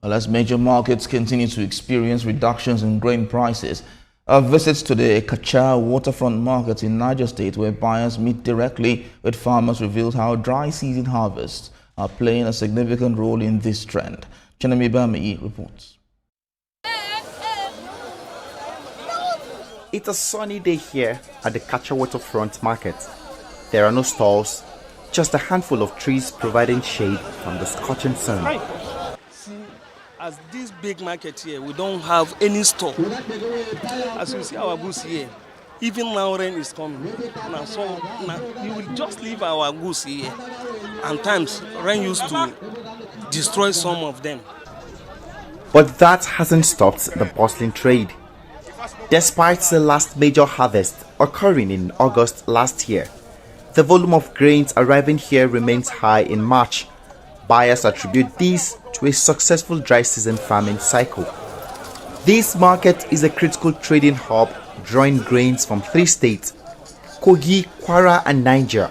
Well, as major markets continue to experience reductions in grain prices, a visit to the Kacha waterfront market in Niger State, where buyers meet directly with farmers, reveals how dry season harvests are playing a significant role in this trend. Chenemi Bami reports. It's a sunny day here at the Kacha waterfront market. There are no stalls, just a handful of trees providing shade from the scorching sun. As this big market here, we don't have any store. As you see our goods here, even now rain is coming. Now you will just leave our goods here. And times rain used to destroy some of them. But that hasn't stopped the bustling trade. Despite the last major harvest occurring in August last year, the volume of grains arriving here remains high in March. Buyers attribute this to a successful dry season farming cycle. This market is a critical trading hub, drawing grains from 3 states, Kogi, Kwara and Niger,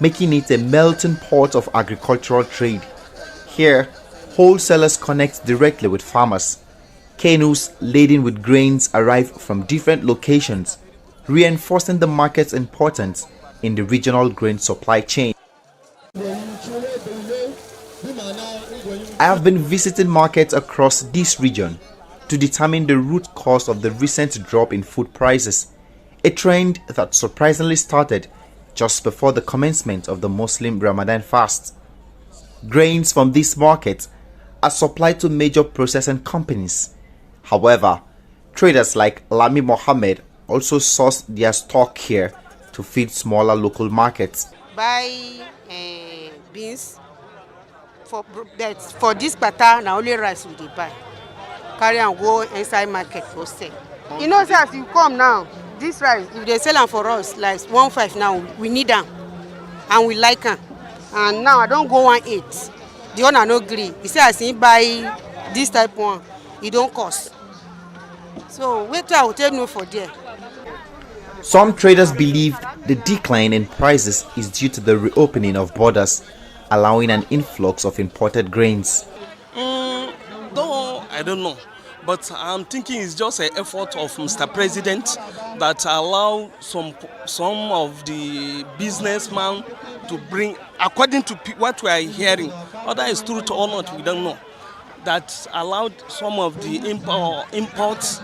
making it a melting pot of agricultural trade. Here, wholesalers connect directly with farmers. Canoes laden with grains arrive from different locations, reinforcing the market's importance in the regional grain supply chain. I have been visiting markets across this region to determine the root cause of the recent drop in food prices, a trend that surprisingly started just before the commencement of the Muslim Ramadan fast. Grains from this market are supplied to major processing companies. However, traders like Lami Mohammed also source their stock here to feed smaller local markets. Buy beans for this pattern, now only rice we buy. Carry and go inside market for sale. You know, sir, as you come now, this rice, if they sell them for us like 1.5 now, we need them and we like them. And now I don't go 1.8. The one I no agree. He say I see buy this type one, it don't cost. So wait till I will tell no for there. Some traders believe the decline in prices is due to the reopening of borders, allowing an influx of imported grains. I don't know, but I'm thinking it's just an effort of Mr. President that allow some of the businessmen to bring, according to what we are hearing, whether it's true or not, we don't know, that allowed some of the imports,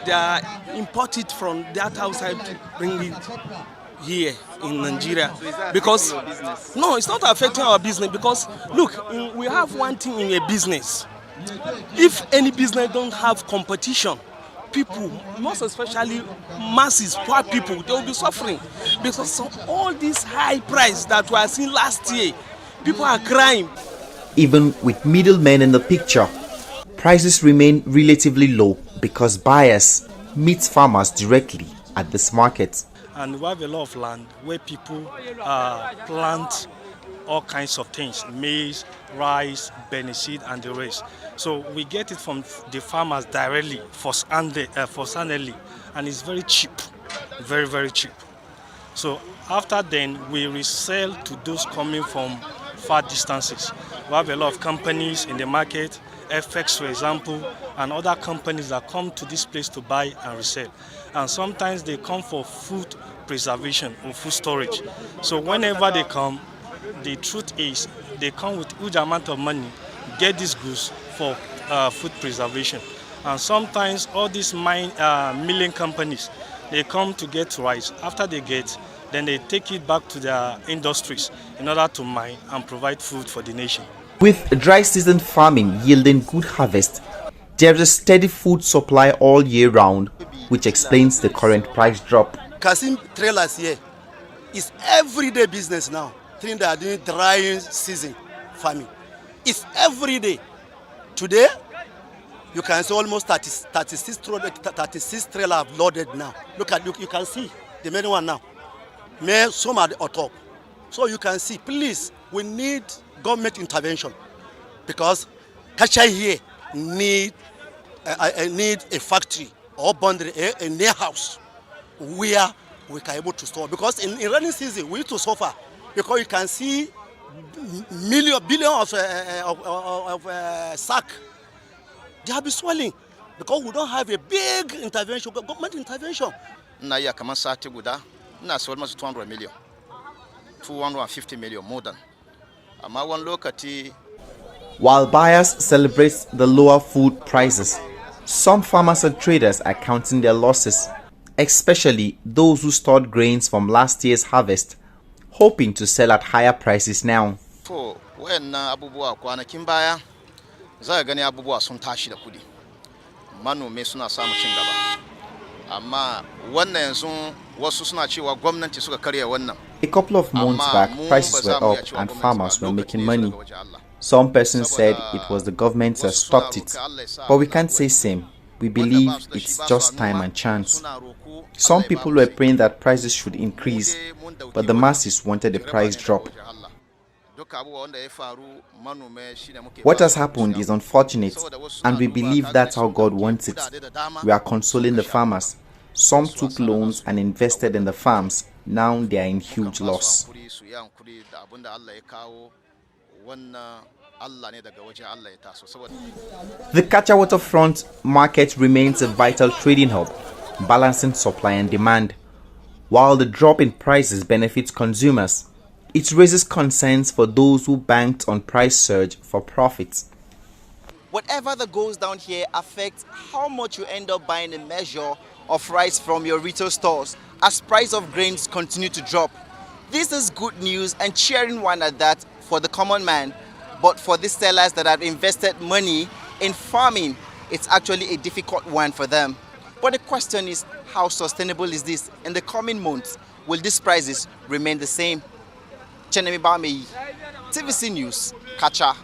they are imported from that outside to bring it here in Nigeria. Because no, it's not affecting our business, because look, we have one thing in a business. If any business don't have competition, people, most especially masses, poor people, they will be suffering. Because of all this high price that we are seeing last year, people are crying. Even with middlemen in the picture, prices remain relatively low because buyers meet farmers directly at this market. And we have a lot of land where people plant all kinds of things, maize, rice, seed, and the rest. So we get it from the farmers directly for Sanelli, and it's very cheap, very, very cheap. So after then, we resell to those coming from far distances. We have a lot of companies in the market, FX for example, and other companies that come to this place to buy and resell. And sometimes they come for food preservation or food storage. So whenever they come, the truth is they come with huge amount of money, get these goods for food preservation. And sometimes all these milling companies, they come to get rice. After they get, then they take it back to their industries in order to mine and provide food for the nation. With dry season farming yielding good harvest, there is a steady food supply all year round, which explains the current price drop. Kasim trailers here is everyday business now. They are doing dry season farming. It's every day. Today, you can see almost 36 trailers loaded now. Look at, you can see the main one now. Some are on top. So you can see, please, we need government intervention because Kacha here need a factory or boundary, a near house where we can able to store. Because in rainy season, we need to suffer because you can see billion of sack They have been swelling because we don't have a big intervention, government intervention. Na iya kamar sati guda ina sayar masu 200 million 250 million more than amma wani lokaci. While buyers celebrate the lower food prices, some farmers and traders are counting their losses, especially those who stored grains from last year's harvest, hoping to sell at higher prices now. To wayannan abubuwa kwanakin baya za ka gani abubuwa sun tashi da kudi, manome suna samu cin gaba, amma wannan yanzu wasu suna cewa gwamnati suka karya wannan. A couple of months back, prices were up and farmers were making money. Some persons said it was the government that stopped it, but we can't say same. We believe it's just time and chance. Some people were praying that prices should increase, but the masses wanted the price drop. What has happened is unfortunate, and we believe that's how God wants it. We are consoling the farmers. Some took loans and invested in the farms. Now they are in huge loss. The Kacha waterfront market remains a vital trading hub, balancing supply and demand. While the drop in prices benefits consumers, it raises concerns for those who banked on price surge for profits. Whatever that goes down here affects how much you end up buying a measure of rice from your retail stores as price of grains continue to drop. This is good news and cheering one at that for the common man, but for the sellers that have invested money in farming, it's actually a difficult one for them. But the question is, how sustainable is this in the coming months? Will these prices remain the same? Chenemi Bamei, TVC News, Kacha.